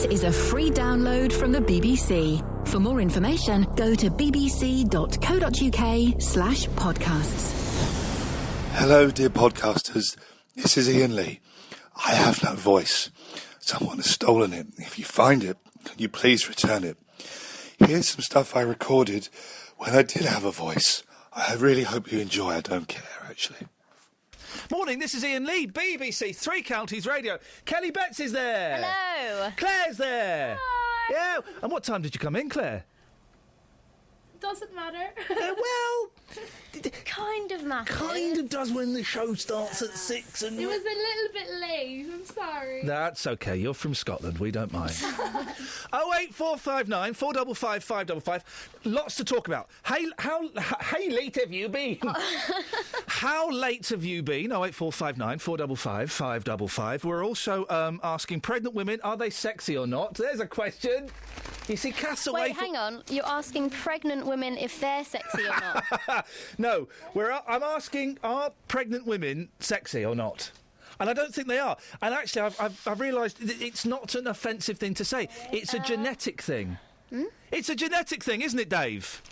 This is a free download from the BBC. For more information, go to bbc.co.uk/podcasts. Hello, dear podcasters. This is Iainlee. I have no voice. Someone has stolen it. If you find it, can you please return it? Here's some stuff I recorded when I did have a voice. I really hope you enjoy. I don't care, actually. Morning, this is Iainlee, BBC Three Counties Radio. Kelly Betts is there. Hello. Claire's there. Hi. Yeah. And what time did you come in, Claire? Doesn't matter. Well, Kind of matters. kind of does when the show starts at 6 and... It was a little bit late, I'm sorry. That's okay, you're from Scotland, we don't mind. 08459 455 555. Lots to talk about. Hey, how late have you been? How late have you been? 08459 455 555. We're also asking pregnant women, are they sexy or not? There's a question. You see, Castaway... Wait, hang on. You're asking pregnant women if they're sexy or not? No, I'm asking, are pregnant women sexy or not? And I don't think they are. And actually, I've realised it's not an offensive thing to say. It's a genetic thing. It's a genetic thing, isn't it, Dave?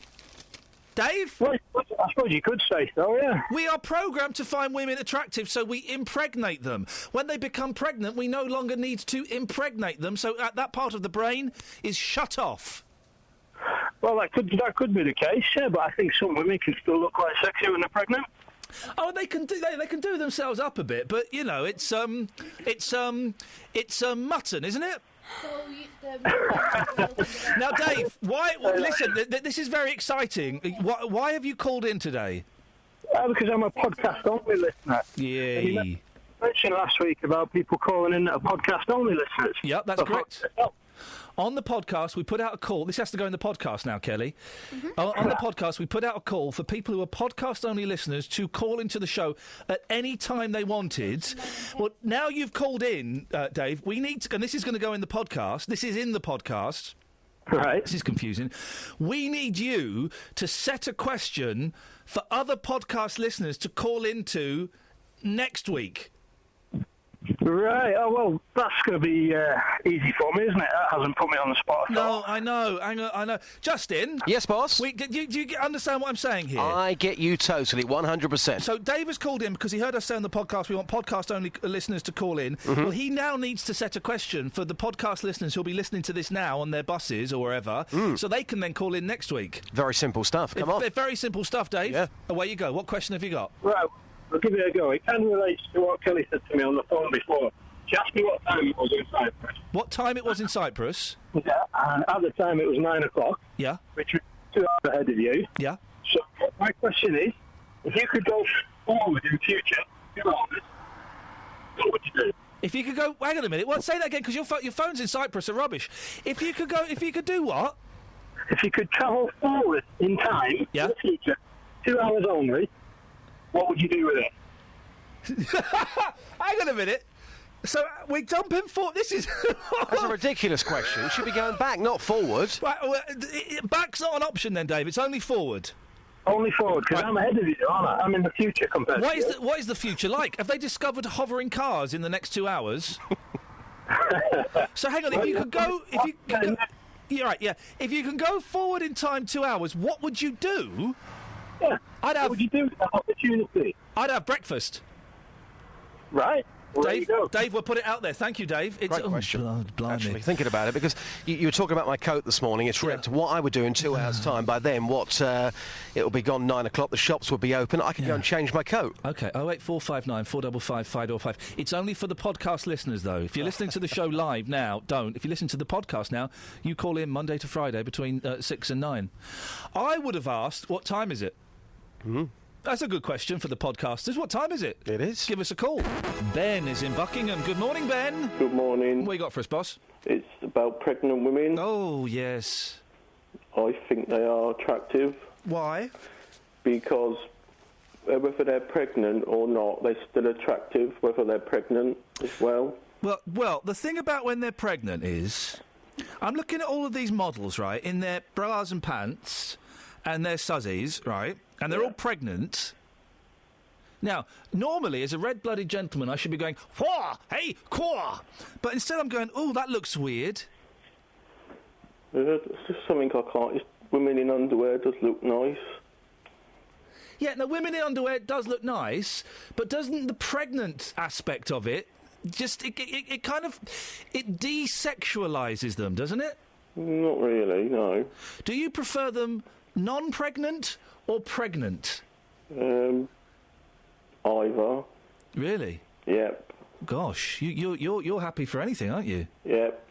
Dave? Well, I suppose you could say so, yeah. We are programmed to find women attractive, so we impregnate them. When they become pregnant, we no longer need to impregnate them, so that part of the brain is shut off. Well, that could be the case, yeah, but I think some women can still look quite sexy when they're pregnant. Oh, they can do themselves up a bit, but you know, it's mutton, isn't it? Now, Dave, why? Listen, this is very exciting. Why have you called in today? Because I'm a podcast-only listener. Yeah. You mentioned last week about people calling in that are podcast-only listeners. Yep, that's correct. On the podcast, we put out a call. This has to go in the podcast now, Kelly. On the podcast, we put out a call for people who are podcast-only listeners to call into the show at any time they wanted. Well, now you've called in, Dave, we need to... And this is going to go in the podcast. This is in the podcast. Right. This is confusing. We need you to set a question for other podcast listeners to call into next week. Right. Oh, well, that's going to be easy for me, isn't it? That hasn't put me on the spot at all. No, I know. Justin? Yes, boss? Do you understand what I'm saying here? I get you totally, 100%. So Dave has called in because he heard us say on the podcast we want podcast-only listeners to call in. Well, he now needs to set a question for the podcast listeners who'll be listening to this now on their buses or wherever, so they can then call in next week. Very simple stuff. Come on. Very simple stuff, Dave. Yeah. Away you go. What question have you got? Right. I'll give it a go. It kind of relates to what Kelly said to me on the phone before. She asked me what time it was in Cyprus. What time it was in Cyprus? Yeah, and at the time it was 9 o'clock. Yeah. Which was 2 hours ahead of you. Yeah. So my question is, if you could go forward in future 2 hours, what would you do? If you could go... Hang on a minute. Well, say that again, because your phones in Cyprus are rubbish. If you could do what? If you could travel forward in time, in the future, 2 hours only, what would you do with it? Hang on a minute. So we're jumping forward. This is... That's a ridiculous question. You should be going back, not forward. Right, well, back's not an option then, Dave. It's only forward. Only forward, because I'm ahead of you, aren't I? I'm in the future compared to you. What is the future like? Have they discovered hovering cars in the next 2 hours? So hang on, if you could go... Yeah, right, yeah. If you can go forward in time 2 hours, what would you do? Yeah. What would you do with that opportunity? I'd have breakfast. Right. Well, there you go. Dave, we'll put it out there. Thank you, Dave. Great question. Actually, thinking about it, because you were talking about my coat this morning. It's ripped. What I would do in 2 hours' time, by then, it'll be gone 9 o'clock, the shops would be open, I could go and change my coat. OK, 08459 455 555. It's only for the podcast listeners, though. If you're listening to the show live now, don't. If you listen to the podcast now, you call in Monday to Friday between 6 and 9. I would have asked, what time is it? That's a good question for the podcasters. What time is it? It is. Give us a call. Ben is in Buckingham. Good morning, Ben. Good morning. What you got for us, boss? It's about pregnant women. Oh, yes. I think they are attractive. Why? Because whether they're pregnant or not, they're still attractive, whether they're pregnant as well. Well, the thing about when they're pregnant is... I'm looking at all of these models, right, in their bras and pants and their suzzies, right, and they're all pregnant. Now, normally, as a red-blooded gentleman, I should be going, whoa, hey, quah! But instead I'm going, oh, that looks weird. It's just something I can't... Just, women in underwear does look nice. Yeah, no, women in underwear does look nice, but doesn't the pregnant aspect of it just... It kind of... It desexualises them, doesn't it? Not really, no. Do you prefer them non-pregnant or pregnant? Either. Really? Yep. Gosh, you're happy for anything, aren't you? Yep.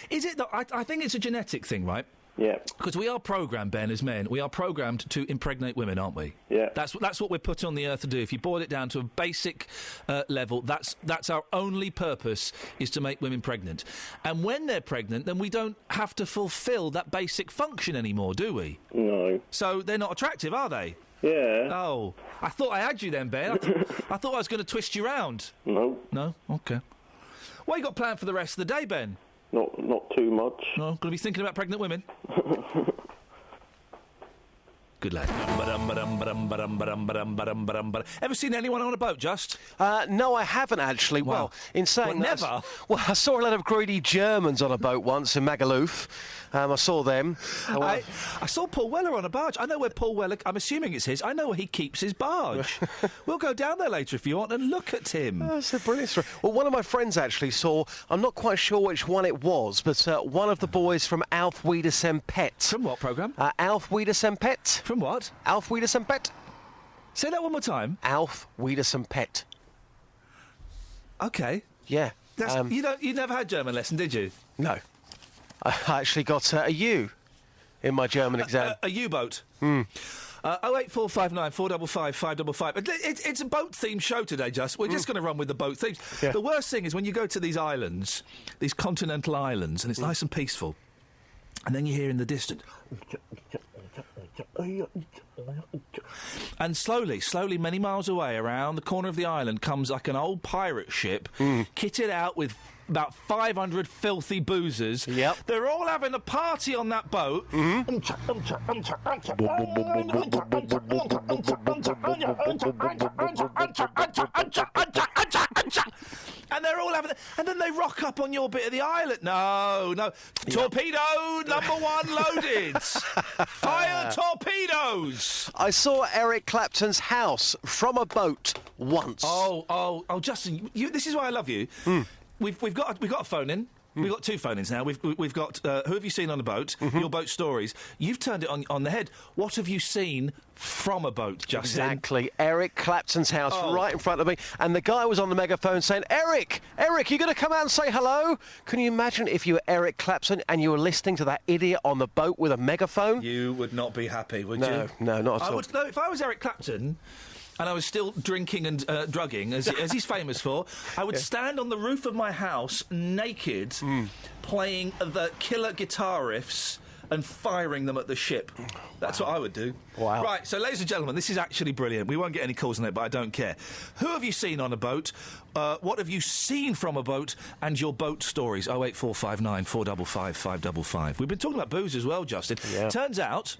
Is it that I think it's a genetic thing, right? Yeah. Because we are programmed, Ben, as men. We are programmed to impregnate women, aren't we? Yeah. That's what we're put on the earth to do. If you boil it down to a basic level, that's our only purpose, is to make women pregnant. And when they're pregnant, then we don't have to fulfil that basic function anymore, do we? No. So they're not attractive, are they? Yeah. Oh, I thought I had you then, Ben. I thought I was going to twist you round. No. No? OK. What you got planned for the rest of the day, Ben? Not too much. No? Going to be thinking about pregnant women? Good lad. Ever seen anyone on a boat, Just? No, I haven't, actually. Wow. Well, in saying that... Never? Well, I saw a lot of greedy Germans on a boat once in Magaluf. I saw them. I saw Paul Weller on a barge. I know where Paul Weller... I'm assuming it's his. I know where he keeps his barge. We'll go down there later if you want and look at him. Oh, that's a brilliant story. Well, one of my friends actually saw... I'm not quite sure which one it was, but one of the boys from Auf Wiedersehen Pet. From what programme? Auf Wiedersehen Pet. From what? Auf Wiedersehen Pet. Say that one more time. Auf Wiedersehen Pet. OK. Yeah. You never had German lesson, did you? No. I actually got a U in my German exam. A U-boat? 08459 455 555. It's a boat-themed show today, Just. We're just going to run with the boat themes. Yeah. The worst thing is when you go to these islands, these continental islands, and it's nice and peaceful, and then you hear in the distance... And slowly, many miles away, around the corner of the island, comes like an old pirate ship, kitted out with about 500 filthy boozers. Yep. They're all having a party on that boat. And they're all having... And then they rock up on your bit of the island. No. Yep. Torpedo number one loaded. Fire torpedodos. I saw Eric Clapton's house from a boat once. Oh, Justin, this is why I love you. We've got a phone in. We've got two phone-ins now. We've got who have you seen on a boat? Your boat stories. You've turned it on the head. What have you seen from a boat, Justin? Exactly. Eric Clapton's house right in front of me. And the guy was on the megaphone saying, Eric, you going to come out and say hello? Can you imagine if you were Eric Clapton and you were listening to that idiot on the boat with a megaphone? You would not be happy, would you? No, not at all. No, if I was Eric Clapton... and I was still drinking and drugging, as he's famous for, I would stand on the roof of my house naked, playing the killer guitar riffs and firing them at the ship. That's what I would do. Wow. Right, so, ladies and gentlemen, this is actually brilliant. We won't get any calls on it, but I don't care. Who have you seen on a boat? What have you seen from a boat? And your boat stories. 08459 455 555. We've been talking about booze as well, Justin. Yeah. Turns out...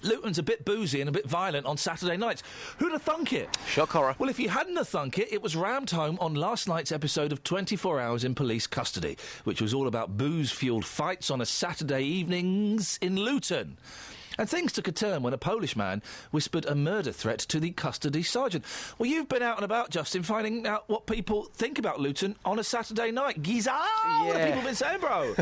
Luton's a bit boozy and a bit violent on Saturday nights. Who'd have thunk it? Shock horror. Well, if you hadn't have thunk it, it was rammed home on last night's episode of 24 Hours in Police Custody, which was all about booze-fuelled fights on a Saturday evenings in Luton. And things took a turn when a Polish man whispered a murder threat to the custody sergeant. Well, you've been out and about, Justin, finding out what people think about Luton on a Saturday night. Giza! What have people been saying, bro?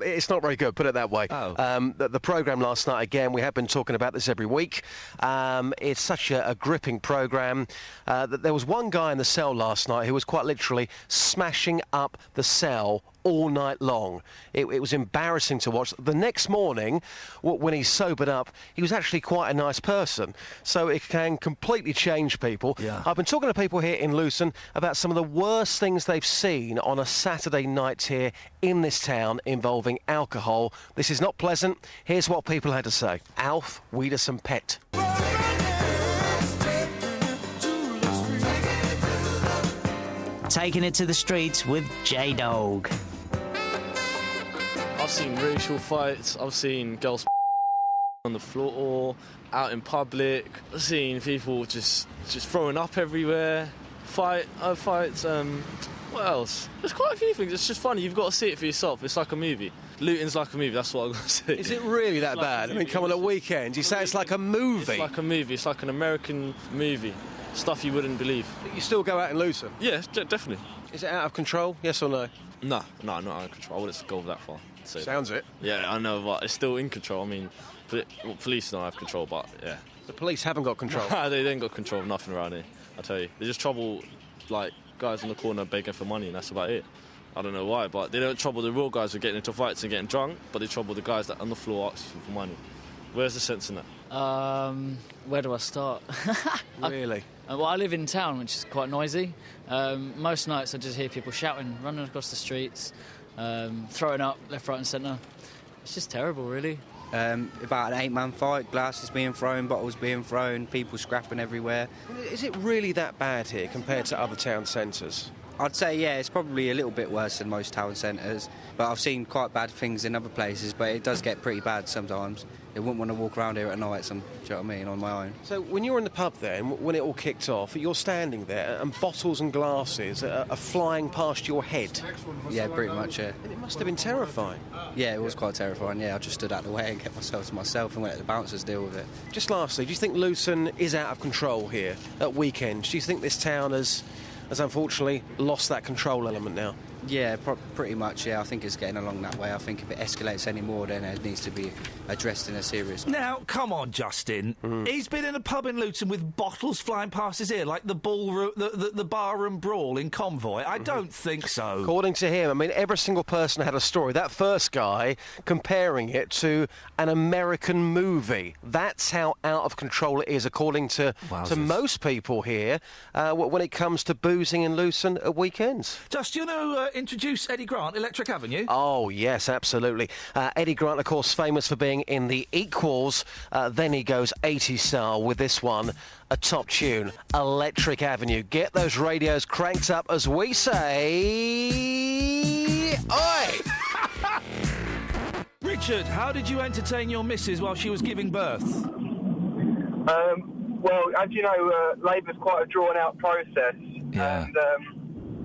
It's not very good, put it that way. Oh. The programme last night, again, we have been talking about this every week. It's such a gripping programme. That there was one guy in the cell last night who was quite literally smashing up the cell all night long. It was embarrassing to watch. The next morning, when he sobered up, he was actually quite a nice person. So it can completely change people. Yeah. I've been talking to people here in Luton about some of the worst things they've seen on a Saturday night here in this town involving alcohol. This is not pleasant. Here's what people had to say. Auf Wiedersehen Pet. Taking it to the streets with J-Dog. I've seen racial fights, I've seen girls on the floor, out in public, I've seen people just throwing up everywhere, fights, well, What else? There's quite a few things. It's just funny. You've got to see it for yourself. It's like a movie. Luton's like a movie. That's what I've got to say. Is it really that bad? I mean, come on a weekend. You say it's like a movie. It's like a movie. It's like an American movie. Stuff you wouldn't believe. You still go out in Luton? Yeah, definitely. Is it out of control? Yes or no? No, not out of control. I wouldn't go that far. So, sounds it. Yeah, I know, but it's still in control. I mean, police don't have control, but yeah. The police haven't got control? They ain't got control of nothing around here, I tell you. They just trouble, like, guys in the corner begging for money, and that's about it. I don't know why, but they don't trouble the real guys who are getting into fights and getting drunk, but they trouble the guys that are on the floor asking for money. Where's the sense in that? Where do I start? Really? Well, I live in town, which is quite noisy. Most nights I just hear people shouting, running across the streets, throwing up left, right and centre. It's just terrible, really. About an 8-man fight, glasses being thrown, bottles being thrown, people scrapping everywhere. Is it really that bad here compared to other town centres? I'd say, yeah, it's probably a little bit worse than most town centres, but I've seen quite bad things in other places, but it does get pretty bad sometimes. I wouldn't want to walk around here at night, do you know what I mean, on my own. So when you're in the pub then, when it all kicked off, you're standing there and bottles and glasses are flying past your head? Yeah, pretty much, yeah. And it must have been terrifying. Yeah, it was quite terrifying, yeah. I just stood out of the way and kept myself to myself and let the bouncers deal with it. Just lastly, do you think Luton is out of control here at weekends? Do you think this town has unfortunately lost that control element now? Yeah, pretty much, yeah. I think it's getting along that way. I think if it escalates any more, then it needs to be addressed in a serious way. Now, come on, Justin. He's been in a pub in Luton with bottles flying past his ear, like the barroom brawl in Convoy. I don't think so. According to him, I mean, every single person had a story. That first guy comparing it to an American movie. That's how out of control it is, according to most people here, when it comes to boozing in Luton at weekends. Just, you know, introduce Eddie Grant, Electric Avenue? Oh, yes, absolutely. Eddie Grant, of course, famous for being in The Equals. Then he goes 80s style with this one, a top tune, Electric Avenue. Get those radios cranked up as we say... Oi! Richard, how did you entertain your missus while she was giving birth? Well, as you know, Labour's quite a drawn-out process. Yeah. And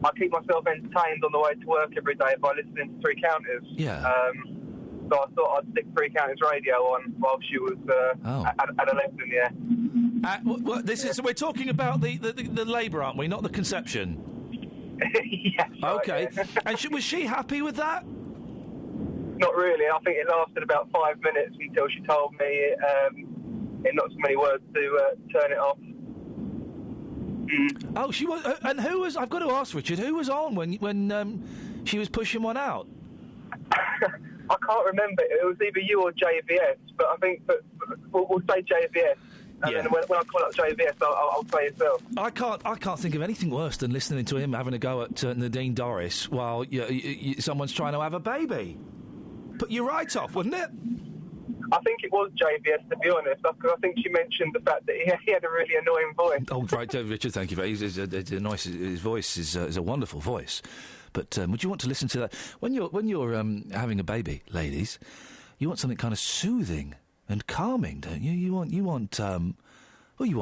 I keep myself entertained on the way to work every day by listening to Three Counties. Yeah. So I thought I'd stick Three Counties radio on while she was at a lesson, yeah. We're talking about the labour, aren't we? Not the conception. Yes. Okay. Right, yeah. And was she happy with that? Not really. I think it lasted about 5 minutes until she told me in not so many words to turn it off. Oh, she was. And who was? I've got to ask Richard. Who was on when she was pushing one out? I can't remember. It was either you or JVS, but I think we'll say JVS. And then when I call up JVS, I'll say yourself. I can't think of anything worse than listening to him having a go at Nadine Dorries while someone's trying to have a baby. Put you right off, wouldn't it? I think it was JVS, to be honest, because I think she mentioned the fact that he had a really annoying voice. Oh, right, Richard, thank you very much. His voice is a wonderful voice. But would you want to listen to that? When you're having a baby, ladies, you want something kind of soothing and calming, don't you? You want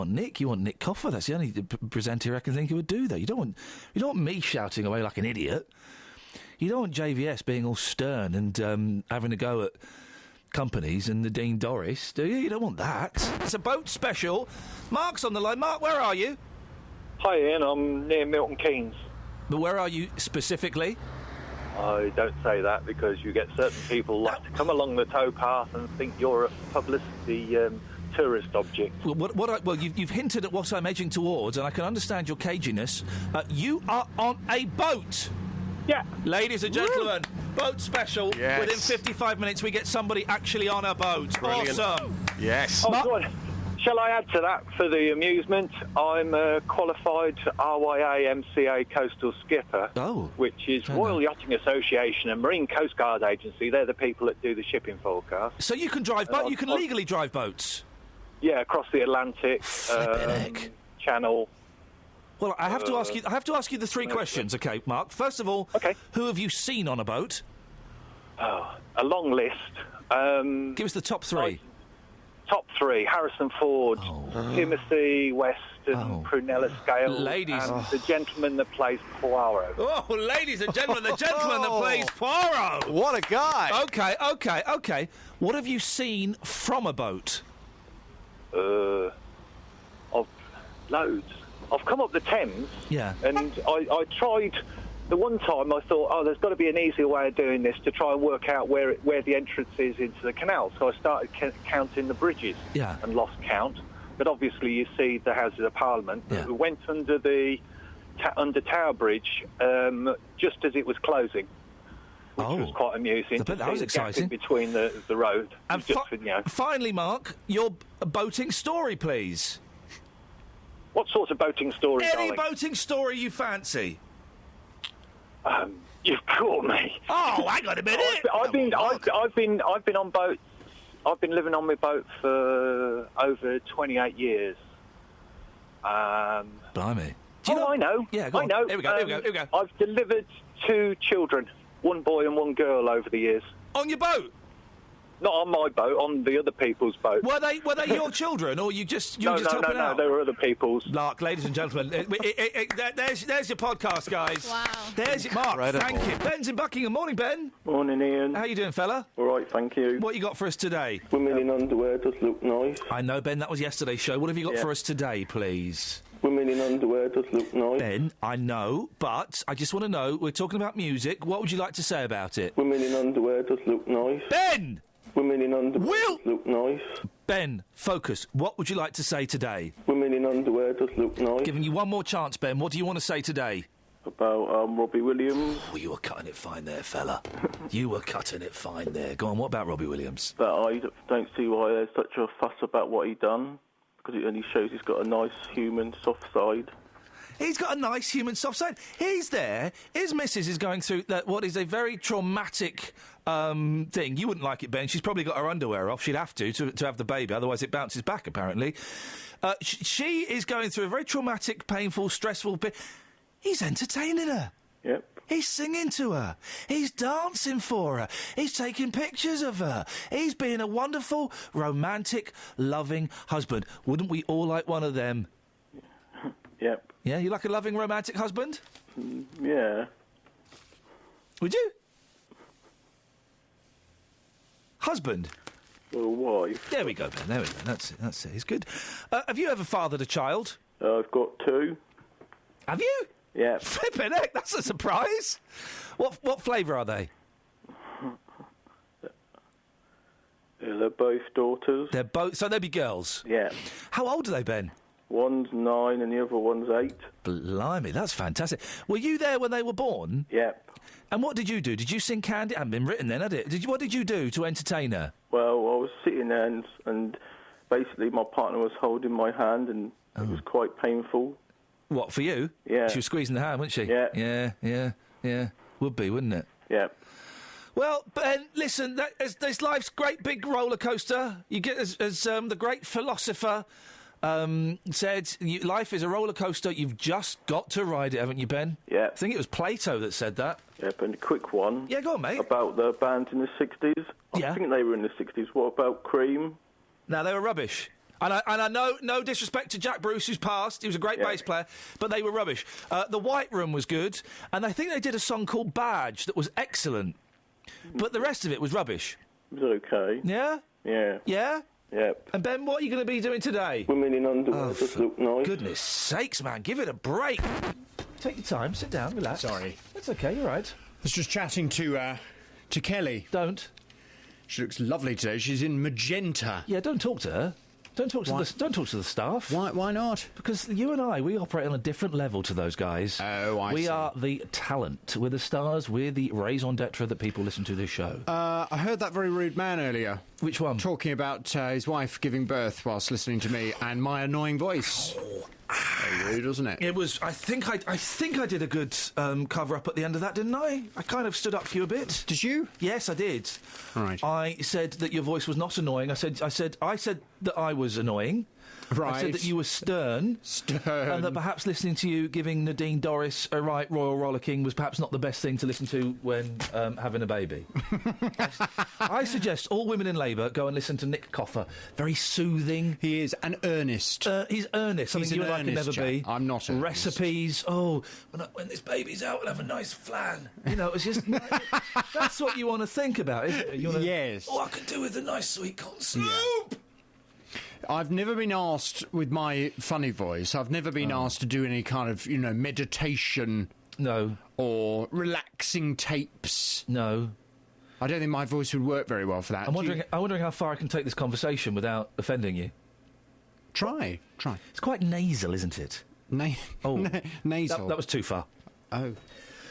Nick. You want Nick Coffer. That's the only presenter I can think who would do that. You don't want me shouting away like an idiot. You don't want JVS being all stern and having a go at companies and Nadine Dorries, do you? You don't want that. It's a boat special. Mark's on the line. Mark, where are you? Hi, Ian. I'm near Milton Keynes. But where are you specifically? I don't say that because you get certain people like to come along the towpath and think you're a publicity tourist object. Well, you've hinted at what I'm edging towards, and I can understand your caginess. You are on a boat. Yeah. Ladies and gentlemen, boat special. Yes. Within 55 minutes, we get somebody actually on a boat. Brilliant. Awesome. Yes. Oh, God. Shall I add to that for the amusement? I'm a qualified RYA MCA coastal skipper, which is Royal Yachting Association and Marine Coast Guard Agency. They're the people that do the shipping forecast. So you can drive boats? You can legally drive boats? Yeah, across the Atlantic, Channel. Well, I have to ask you. I have to ask you the three questions, okay, Mark? First of all, who have you seen on a boat? Oh, a long list. Give us the top three. Top three: Harrison Ford, Timothy West, and Prunella Scales. Ladies. And the gentleman that plays Poirot. Oh, ladies and gentlemen, the gentleman that plays Poirot. What a guy. Okay. What have you seen from a boat? Loads. I've come up the Thames. Yeah. And I tried... The one time I thought, there's got to be an easier way of doing this to try and work out where the entrance is into the canal. So I started counting the bridges and lost count. But obviously you see the Houses of Parliament. Yeah. We went under the Tower Bridge just as it was closing, which was quite amusing. I bet that was exciting. Between the road. And finally, Mark, your boating story, please. What sort of boating story, Any darling? boating story you fancy? You've caught me. Oh, hang on a minute. I've been on boats. I've been living on my boat for over 28 years. Blimey. I know. Yeah, go I on. know. Here we go. I've delivered 2 children, 1 boy and 1 girl over the years. On your boat? Not on my boat, on the other people's boat. Were they your children, or you just No, helping out? they were other people's. Lark, ladies and gentlemen, there's your podcast, guys. Wow. There's your Mark. Incredible. Thank you. Ben's in Buckingham. Morning, Ben. Morning, Ian. How you doing, fella? All right, thank you. What you got for us today? Women in underwear does look nice. I know, Ben. That was yesterday's show. What have you got for us today, please? Women in underwear does look nice. Ben, I know, but I just want to know. We're talking about music. What would you like to say about it? Women in underwear does look nice. Ben! Women in underwear does look nice. Ben, focus. What would you like to say today? Women in underwear does look nice. Giving you one more chance, Ben. What do you want to say today? About Robbie Williams. Oh, you were cutting it fine there, fella. You were cutting it fine there. Go on, what about Robbie Williams? That I don't see why there's such a fuss about what he done, because it only shows he's got a nice human soft side. He's got a nice human soft side. He's there. His missus is going through what is a very traumatic thing. You wouldn't like it, Ben. She's probably got her underwear off. She'd have to have the baby, otherwise it bounces back, apparently. She is going through a very traumatic, painful, stressful bit. He's entertaining her. Yep. He's singing to her. He's dancing for her. He's taking pictures of her. He's being a wonderful, romantic, loving husband. Wouldn't we all like one of them? Yep. Yeah, you like a loving, romantic husband? Yeah. Would you? Husband? Well, wife. There we go, Ben. There we go. That's it. It's good. Have you ever fathered a child? I've got 2. Have you? Yeah. Flippin' heck, that's a surprise. What flavour are they? They're both daughters. So they'll be girls? Yeah. How old are they, Ben? One's 9 and the other one's 8. Blimey, that's fantastic. Were you there when they were born? Yep. And what did you do? Did you sing Candy? It hadn't been written then, had it? What did you do to entertain her? Well, I was sitting there and basically my partner was holding my hand and it was quite painful. What, for you? Yeah. She was squeezing the hand, wasn't she? Yeah. Yeah. Would be, wouldn't it? Yeah. Well, Ben, listen, there's life's great big roller coaster. You get, as the great philosopher said, life is a roller coaster. You've just got to ride it, haven't you, Ben? Yeah. I think it was Plato that said that. Yep, and a quick one. Yeah, go on, mate. About the band in the 60s. I think they were in the 60s. What about Cream? No, they were rubbish. And I know, no disrespect to Jack Bruce, who's passed. He was a great bass player, but they were rubbish. The White Room was good, and I think they did a song called Badge that was excellent. But the rest of it was rubbish. It was okay. Yeah? Yeah. Yeah? Yep. And Ben, what are you going to be doing today? Women in underwear just look nice. Goodness sakes, man, give it a break. Take your time, sit down, relax. Sorry. That's okay, you're right. I was just chatting to Kelly. Don't. She looks lovely today. She's in magenta. Yeah, don't talk to her. Don't talk to the staff. Why not? Because you and I, we operate on a different level to those guys. Oh, I see. We are the talent. We're the stars. We're the raison d'etre that people listen to this show. I heard that very rude man earlier. Which one? Talking about his wife giving birth whilst listening to me and my annoying voice. Very rude, wasn't it? It was. I think I did a good cover up at the end of that, didn't I? I kind of stood up for you a bit. Did you? Yes, I did. All right. I said that your voice was not annoying. I said that I was annoying. Right. I said that you were stern. And that perhaps listening to you giving Nadine Dorris a right royal rollicking was perhaps not the best thing to listen to when having a baby. I suggest all women in Labour go and listen to Nick Coffer. Very soothing. He is, and earnest. He's earnest. Something you and I can never be. I'm not earnest. Recipes. Oh, when this baby's out, we'll have a nice flan. You know, it's just... that's what you want to think about, isn't it? You wanna, yes. Oh, I could do with a nice sweet corn soup. Yeah. I've never been asked, with my funny voice, I've never been asked to do any kind of, meditation. No. Or relaxing tapes. No. I don't think my voice would work very well for that. I'm wondering how far I can take this conversation without offending you. Try. It's quite nasal, isn't it? Nasal. That was too far. Oh.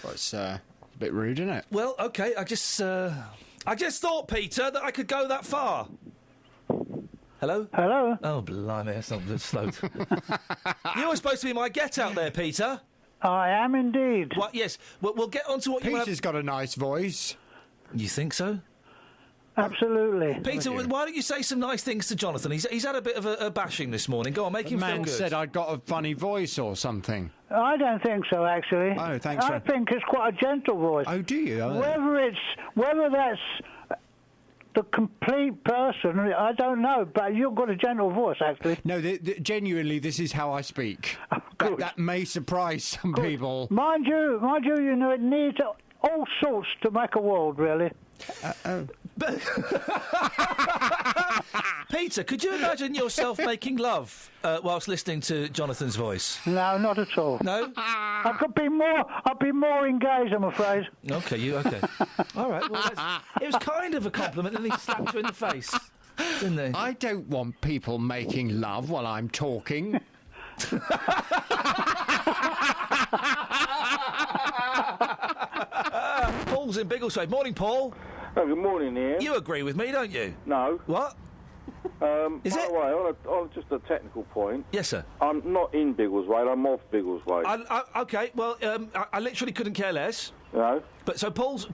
Well, it's a bit rude, isn't it? Well, OK, I just thought, Peter, that I could go that far. Hello? Hello? Oh, blimey, that's not slow. You were supposed to be my get-out there, Peter. I am indeed. What? Yes. We'll get on to what you want. Peter's got a nice voice. You think so? Absolutely. Peter, why don't you say some nice things to Jonathan? He's had a bit of a bashing this morning. Go on, make him feel good. Man said I'd got a funny voice or something. I don't think so, actually. Oh, thanks. I think it's quite a gentle voice. Oh, do you? Whether that's the complete person, I don't know, but you've got a gentle voice, actually. No, genuinely, this is how I speak. That may surprise some people. Mind you, it needs all sorts to make a world, really. Peter, could you imagine yourself making love whilst listening to Jonathan's voice? No, not at all. No? I'd be more engaged, I'm afraid. OK. All right, well, it was kind of a compliment, and he slapped you in the face, didn't he? I don't want people making love while I'm talking. Paul's in Biggleswade. Morning, Paul. Oh, good morning, Ian. You agree with me, don't you? No. What? Is it? By the way, on just a technical point. Yes, sir. I'm not in Biggleswade. I'm off Biggleswade. OK, well, I literally couldn't care less. No. But so Paul's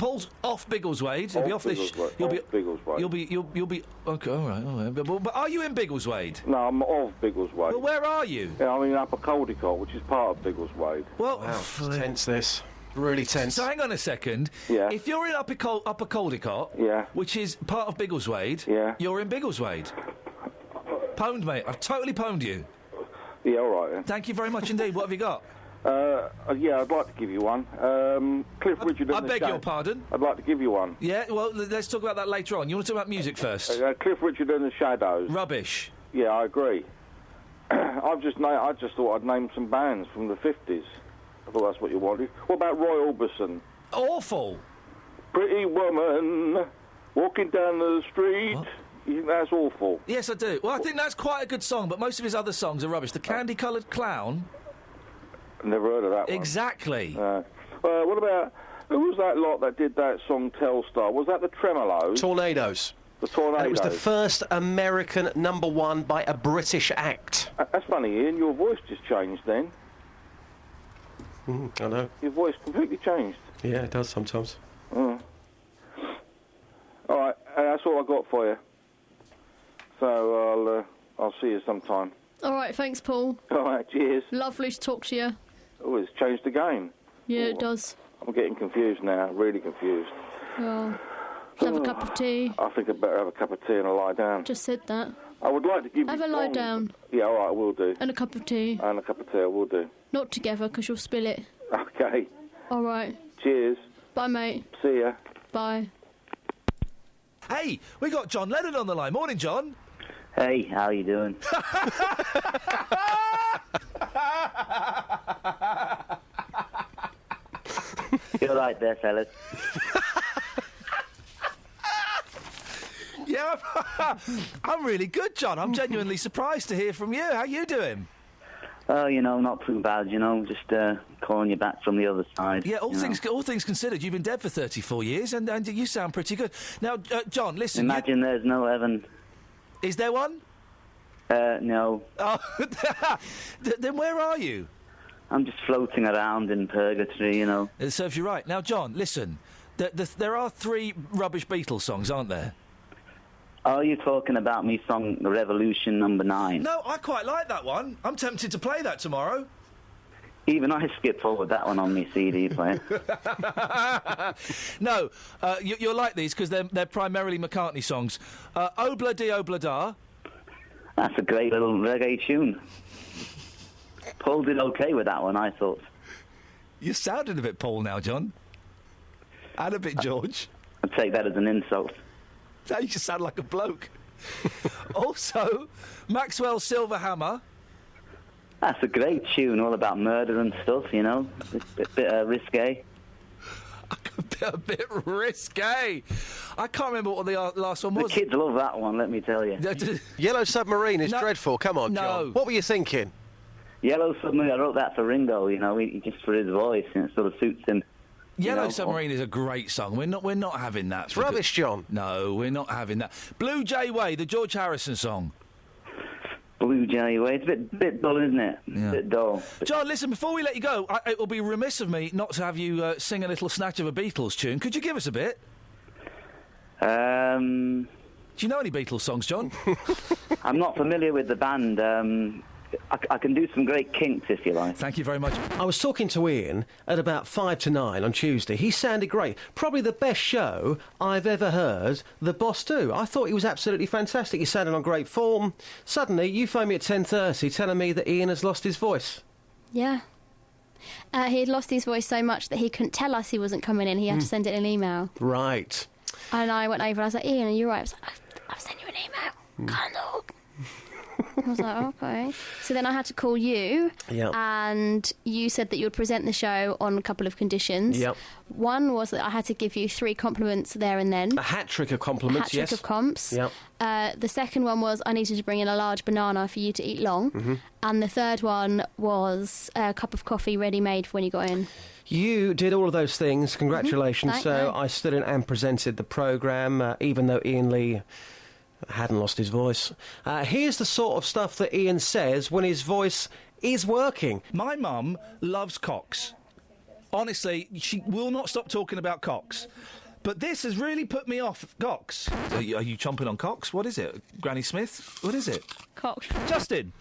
off Biggleswade. He'll be off this. You'll be Biggleswade. You'll be. OK, all right. But are you in Biggleswade? No, I'm off Biggleswade. Well, where are you? Yeah, I'm in Upper Caldicot, which is part of Biggleswade. Well, wow, tense this. Really tense. So hang on a second. Yeah. If you're in Upper Caldicot, yeah, which is part of Biggleswade, yeah, you're in Biggleswade. Pwned, mate. I've totally pwned you. Yeah, all right then. Thank you very much indeed. What have you got? Yeah, I'd like to give you one. Cliff Richard and I beg your pardon? I'd like to give you one. Yeah, well, let's talk about that later on. You want to talk about music first? Cliff Richard and the Shadows. Rubbish. Yeah, I agree. I just thought I'd name some bands from the 50s. I thought that's what you wanted. What about Roy Orbison? Awful. Pretty woman walking down the street. What? You think that's awful? Yes, I do. Well, I think that's quite a good song, but most of his other songs are rubbish. The Candy-Coloured Clown. Never heard of that one. Exactly. What about... Who was that lot that did that song Telstar? Was that the Tremolos? Tornadoes. The Tornadoes. And it was the first American #1 by a British act. That's funny, Ian. Your voice just changed then. I know. Your voice completely changed. Yeah, it does sometimes. All right, that's all I got for you. So I'll see you sometime. All right, thanks, Paul. All right, cheers. Lovely to talk to you. Oh, it's changed the game. Yeah, it does. I'm getting confused now, really confused. Well, have a cup of tea. I think I'd better have a cup of tea and a lie down. Just said that. I would like to give Have you a lie songs. down. Yeah, all right, I will do. And a cup of tea. And a cup of tea, I will do. Not together, because you'll spill it. Okay. All right. Cheers. Bye, mate. See ya. Bye. Hey, we got John Lennon on the line. Morning, John. Hey, how you doing? You're right there, fellas. Yeah, I'm really good, John. I'm genuinely surprised to hear from you. How you doing? Oh, not too bad, just calling you back from the other side. Yeah, all things considered, you've been dead for 34 years, and you sound pretty good. Now, John, listen... Imagine there's no heaven. Is there one? No. Oh, then where are you? I'm just floating around in purgatory, It serves you right. Now, John, listen, there are 3 rubbish Beatles songs, aren't there? Are you talking about me song Revolution number 9? No, I quite like that one. I'm tempted to play that tomorrow. Even I skipped forward that one on my CD player. No, you'll like these because they're primarily McCartney songs. Obla di Obla Da. That's a great little reggae tune. Paul did okay with that one, I thought. You sounded a bit Paul now, John. And a bit George. I'd take that as an insult. Now you just sound like a bloke. Also, Maxwell's Silver Hammer. That's a great tune, all about murder and stuff, you know. A bit risque. A bit risque. I can't remember what the last one was. The kids love that one, let me tell you. Yellow Submarine is dreadful. Come on, John. What were you thinking? Yellow Submarine, I wrote that for Ringo, you know, just for his voice, and it sort of suits him. Yellow Submarine is a great song. We're not having that. It's rubbish, John. No, we're not having that. Blue Jay Way, the George Harrison song. Blue Jay Way. It's a bit dull, isn't it? Yeah. A bit dull. John, listen, before we let you go, it will be remiss of me not to have you sing a little snatch of a Beatles tune. Could you give us a bit? Do you know any Beatles songs, John? I'm not familiar with the band. I can do some great kinks, if you like. Thank you very much. I was talking to Iain at about 5 to 9 on Tuesday. He sounded great. Probably the best show I've ever heard the boss do. I thought he was absolutely fantastic. He sounded on great form. Suddenly, you phoned me at 10:30 telling me that Iain has lost his voice. Yeah. He had lost his voice so much that he couldn't tell us he wasn't coming in. He had to send it in an email. Right. And I went over and I was like, Iain, are you right? I was like, I've sent you an email. Can't talk. I was like, okay. So then I had to call you, and you said that you would present the show on a couple of conditions. Yep. One was that I had to give you 3 compliments there and then. A hat-trick of compliments, yes. A hat-trick of comps. Yep. The second one was I needed to bring in a large banana for you to eat long. Mm-hmm. And the third one was a cup of coffee ready-made for when you got in. You did all of those things. Congratulations. Mm-hmm. So I stood in and presented the programme, even though Iainlee hadn't lost his voice. Here's the sort of stuff that Iain says when his voice is working. My mum loves cocks. Honestly, she will not stop talking about cocks. But this has really put me off cocks. Are you chomping on cocks? What is it? Granny Smith? What is it? Cocks. Justin.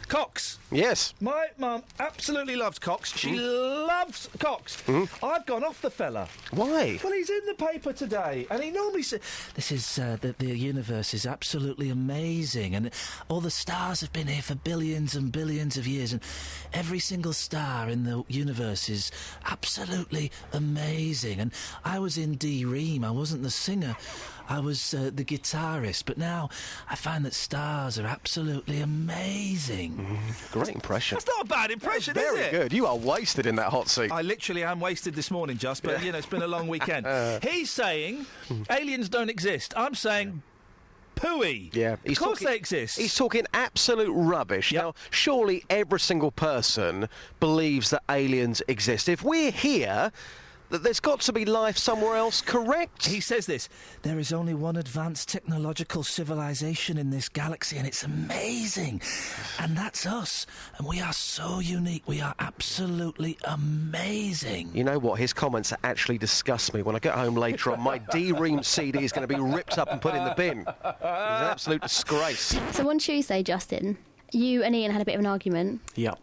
Cocks. Yes. My mum absolutely loves cocks. She loves cocks. I've gone off the fella. Why? Well, he's in the paper today, and he normally says, this is, the universe is absolutely amazing, and all the stars have been here for billions and billions of years, and every single star in the universe is absolutely amazing. And I was in D-Ream. I wasn't the singer. I was the guitarist, but now I find that stars are absolutely amazing. Great impression. That's not a bad impression, That's is it? very good. You are wasted in that hot seat. I literally am wasted this morning, just, but, you know, it's been a long weekend. He's saying aliens don't exist. I'm saying pooey. Yeah. Of course they exist. He's talking absolute rubbish. Now, surely every single person believes that aliens exist. If we're here, that there's got to be life somewhere else, correct? He says this, there is only one advanced technological civilization in this galaxy, and it's amazing. And that's us. And we are so unique. We are absolutely amazing. You know what? His comments actually disgust me. When I get home later on, my D-Ream CD is going to be ripped up and put in the bin. It's an absolute disgrace. So on Tuesday, Justin, you and Iain had a bit of an argument. Yeah.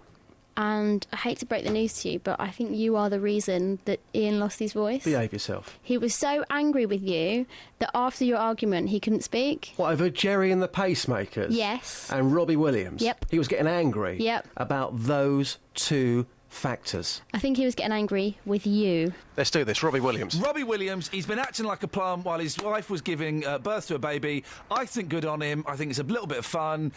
And I hate to break the news to you, but I think you are the reason that Iain lost his voice. Behave yourself. He was so angry with you that after your argument, he couldn't speak. What, over Jerry and the Pacemakers? Yes. And Robbie Williams? Yep. He was getting angry? Yep. About those two factors. I think he was getting angry with you. Let's do this. Robbie Williams. Robbie Williams, he's been acting like a plum while his wife was giving birth to a baby. I think good on him. I think it's a little bit of fun.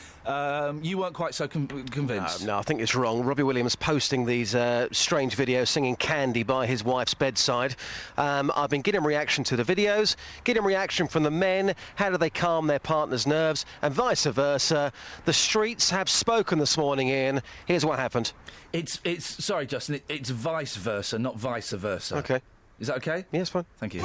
You weren't quite so convinced. No, I think it's wrong. Robbie Williams posting these strange videos singing Candy by his wife's bedside. I've been getting reaction to the videos, getting reaction from the men. How do they calm their partner's nerves? And vice versa. The streets have spoken this morning, Iain. Here's what happened. Sorry, Justin, it's vice versa, not vice versa. Okay. Is that okay? Yeah, it's fine. Thank you.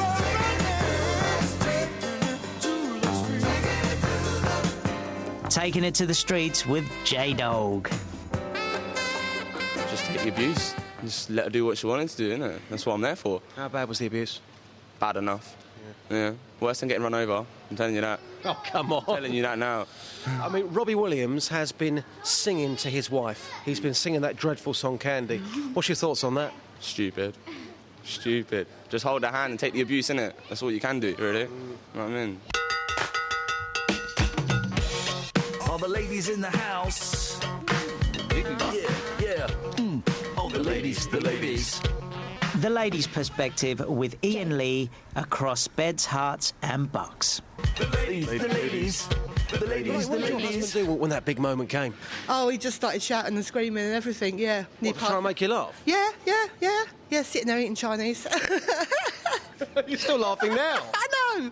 Taking it to the streets with J-Dog. Just take the abuse. Just let her do what she wanted to do, innit? That's what I'm there for. How bad was the abuse? bad enough. Yeah. Worse than getting run over. I'm telling you that. Oh, come on. I'm telling you that now. I mean, Robbie Williams has been singing to his wife. He's been singing that dreadful song, Candy. What's your thoughts on that? Stupid. Just hold the hand and take the abuse, innit? That's all you can do, really. You know what I mean? All the ladies in the house. Yeah. All the ladies. The ladies' perspective with Iainlee across beds, hearts and bucks. The ladies. What did your husband do when that big moment came? Oh, he just started shouting and screaming and everything, yeah. What, to try and make you laugh? Yeah, sitting there eating Chinese. You're still laughing now. I know.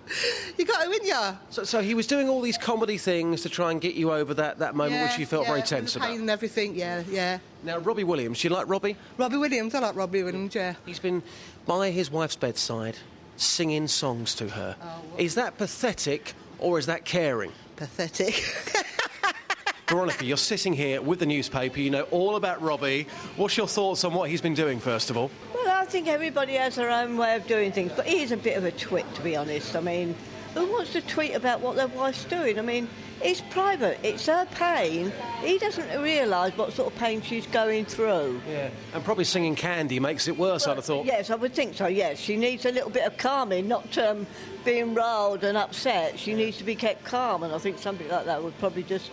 You got to, win ya. So he was doing all these comedy things to try and get you over that moment which you felt very tense the pain about. and everything, yeah. Now, Robbie Williams, do you like Robbie? Robbie Williams, I like Robbie Williams, yeah. He's been by his wife's bedside singing songs to her. Is that pathetic or is that caring? Pathetic. Veronica, you're sitting here with the newspaper, you know all about Robbie. What's your thoughts on what he's been doing, first of all? Well, I think everybody has their own way of doing things, but he is a bit of a twit, to be honest. I mean, who wants to tweet about what their wife's doing? I mean, it's private, it's her pain. He doesn't realise what sort of pain she's going through. Yeah, and probably singing Candy makes it worse, I'd have thought. Yes, I would think so, yes. She needs a little bit of calming, not being riled and upset. She needs to be kept calm, and I think something like that would probably just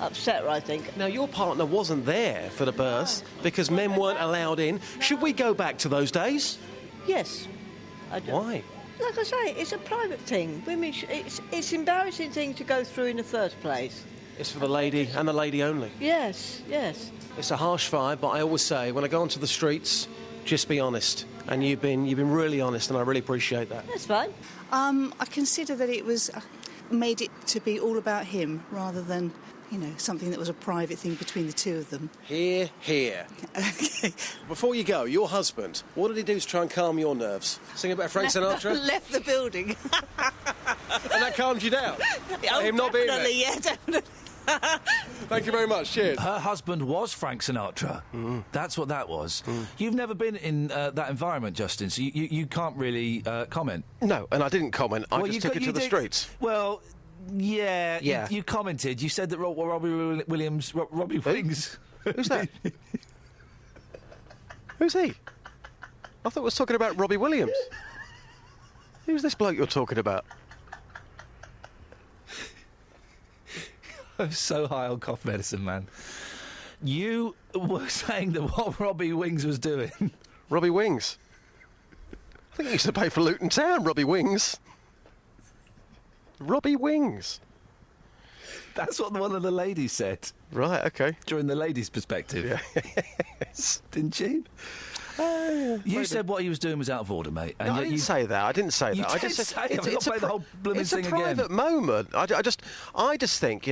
upset her, I think. Now, your partner wasn't there for the birth because men weren't allowed in. Should we go back to those days? Yes, I do. Why? Like I say, it's a private thing. Women, it's an embarrassing thing to go through in the first place. It's for the lady and the lady only. Yes. It's a harsh vibe, but I always say, when I go onto the streets, just be honest. And you've been really honest, and I really appreciate that. That's fine. I consider that it was made it to be all about him rather than, something that was a private thing between the two of them. Here. Okay. Before you go, your husband, what did he do to try and calm your nerves? Sing about Frank Sinatra? Left the building. And that calmed you down? Him not being there? Yeah, definitely. Thank you very much. Cheers. Her husband was Frank Sinatra. That's what that was. You've never been in that environment, Justin, so you can't really comment. No, and I didn't comment. I just took it to the streets. Well, yeah. You commented. You said that Robbie Williams... Robbie Wings... Who's that? Who's he? I thought we was talking about Robbie Williams. Who's this bloke you're talking about? I'm so high on cough medicine, man. You were saying that what Robbie Wings was doing... Robbie Wings? I think he used to pay for Luton Town, Robbie Wings. Robbie Wings. That's what one of the ladies said. Right, OK. During the ladies' perspective. Yeah. Yes. Didn't she? You said what he was doing was out of order, mate. And no, I didn't say that. I didn't say that. I just said it's a private moment. I just think,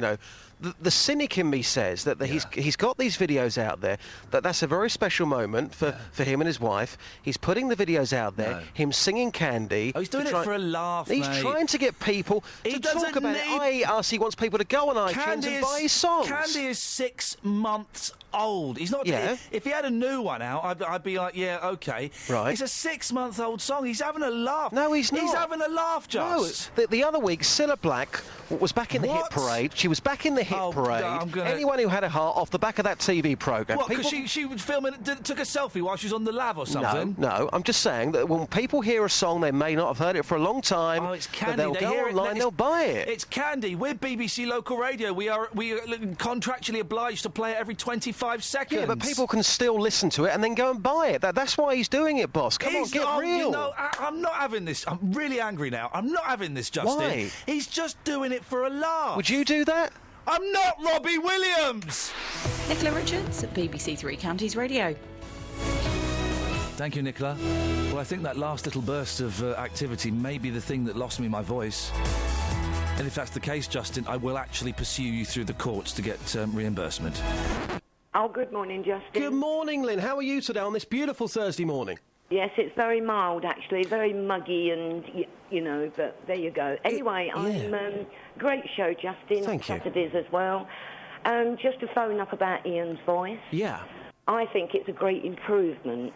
the cynic in me says that he's got these videos out there, that's a very special moment for him and his wife. He's putting the videos out there, him singing Candy. Oh, he's doing it for a laugh, He's mate. Trying to get people to talk about it. He wants people to go on iTunes and buy his songs. Candy is 6 months old. He's not. Yeah. If he had a new one out, I'd be like, yeah, okay. Right. It's a 6-month-old song. He's having a laugh. No, he's not. He's having a laugh, Just. No, the other week, Cilla Black was back in the hit parade. She was back in the hit parade. Anyone who had a heart off the back of that TV programme. What, because she was filming, took a selfie while she was on the lav or something? No, I'm just saying that when people hear a song, they may not have heard it for a long time. Oh, it's Candy. They'll go online, they'll buy it. It's Candy. We're BBC Local Radio. We are contractually obliged to play it every 25 seconds. Yeah, but people can still listen to it and then go and buy it. That's why he's doing it, boss. Come on, get real. I'm not having this. I'm really angry now. I'm not having this, Justin. Why? He's just doing it for a laugh. Would you do that? I'm not Robbie Williams! Nicola Richards at BBC Three Counties Radio. Thank you, Nicola. Well, I think that last little burst of activity may be the thing that lost me my voice. And if that's the case, Justin, I will actually pursue you through the courts to get reimbursement. Oh, good morning, Justin. Good morning, Lynn. How are you today on this beautiful Thursday morning? Yes, it's very mild, actually, very muggy and, but there you go. Anyway, great show, Justin. Thank you. Saturdays as well. Just to phone up about Ian's voice. Yeah. I think it's a great improvement.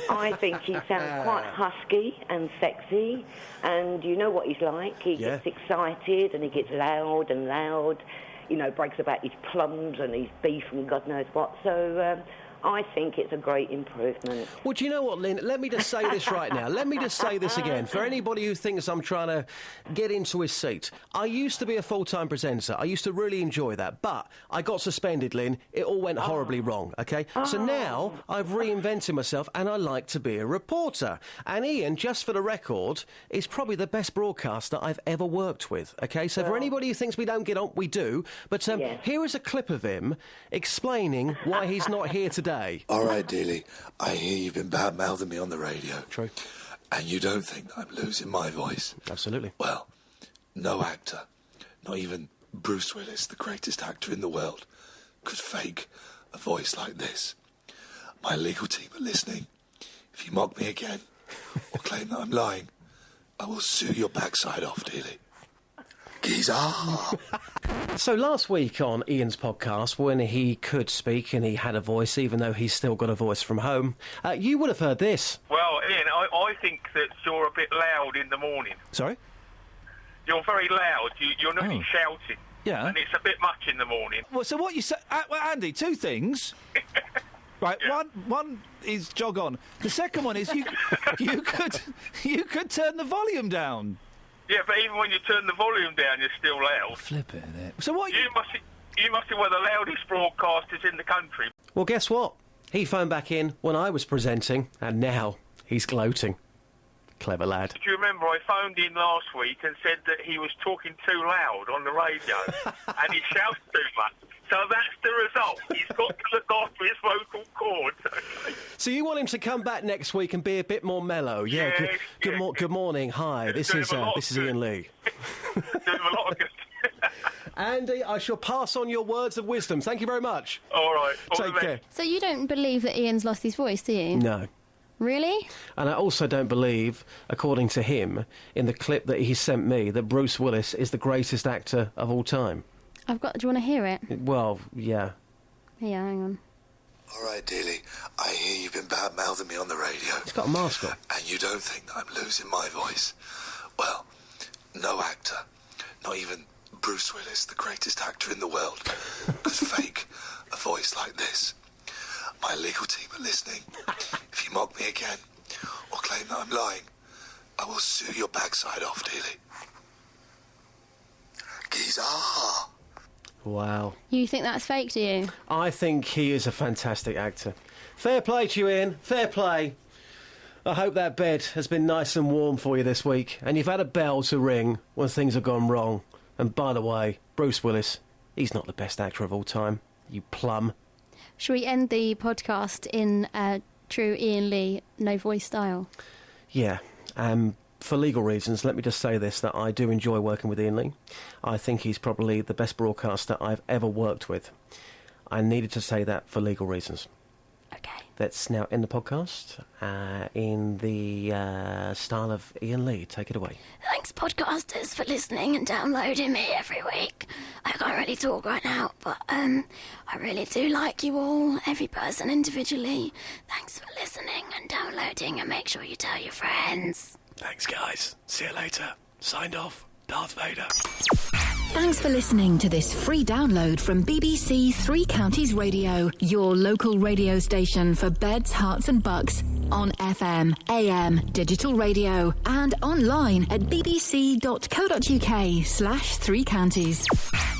I think he sounds quite husky and sexy, and you know what he's like. He gets excited and he gets loud and loud, you know, brags about his plums and his beef and God knows what. So I think it's a great improvement. Well, do you know what, Lynn? Let me just say this right now. Let me just say this again. For anybody who thinks I'm trying to get into his seat, I used to be a full-time presenter. I used to really enjoy that. But I got suspended, Lynn. It all went horribly wrong, OK? So now I've reinvented myself and I like to be a reporter. And Iain, just for the record, is probably the best broadcaster I've ever worked with, OK? So for anybody who thinks we don't get on, we do. But here is a clip of him explaining why he's not here today. All right, Dealey, I hear you've been bad-mouthing me on the radio. True. And you don't think I'm losing my voice? Absolutely. Well, no actor, not even Bruce Willis, the greatest actor in the world, could fake a voice like this. My legal team are listening. If you mock me again or claim that I'm lying, I will sue your backside off, Dealey. Geezer! So last week on Ian's podcast, when he could speak and he had a voice, even though he's still got a voice from home, you would have heard this. Well, Iain, I think that you're a bit loud in the morning. Sorry? You're very loud. You're not shouting. Yeah. And it's a bit much in the morning. Well, so what you say... well, Andy, two things. Right, one is jog on. The second one is you could turn the volume down. Yeah, but even when you turn the volume down, you're still loud. Flipping it. So what? You must be one of the loudest broadcasters in the country. Well, guess what? He phoned back in when I was presenting, and now he's gloating. Clever lad. Do you remember I phoned in last week and said that he was talking too loud on the radio and he shouts too much? So that's the result. He's got to look after his vocal cords. Okay? So you want him to come back next week and be a bit more mellow? Yeah. Good morning. Hi. This is Iainlee. Doing a lot of good. Andy, I shall pass on your words of wisdom. Thank you very much. All right. Take care. So you don't believe that Ian's lost his voice, do you? No. Really? And I also don't believe, according to him, in the clip that he sent me, that Bruce Willis is the greatest actor of all time. Do you want to hear it? Well, yeah. Yeah, hang on. All right, Dealey, I hear you've been bad-mouthing me on the radio. He's got a mask on. And you don't think that I'm losing my voice? Well, no actor, not even Bruce Willis, the greatest actor in the world, could fake a voice like this. My legal team are listening. If you mock me again or claim that I'm lying, I will sue your backside off, Dealey. Geezer! Wow. You think that's fake, do you? I think he is a fantastic actor. Fair play to you, Iain. Fair play. I hope that bed has been nice and warm for you this week, and you've had a bell to ring when things have gone wrong. And by the way, Bruce Willis, he's not the best actor of all time. You plum. Shall we end the podcast in true Iainlee no voice style? Yeah. For legal reasons, let me just say this, that I do enjoy working with Iainlee. I think he's probably the best broadcaster I've ever worked with. I needed to say that for legal reasons. OK. Let's now end the podcast in the style of Iainlee. Take it away. Thanks, podcasters, for listening and downloading me every week. I can't really talk right now, but I really do like you all, every person individually. Thanks for listening and downloading, and make sure you tell your friends. Thanks, guys. See you later. Signed off, Darth Vader. Thanks for listening to this free download from BBC Three Counties Radio, your local radio station for beds, hearts and bucks, on FM, AM, digital radio, and online at bbc.co.uk/3counties.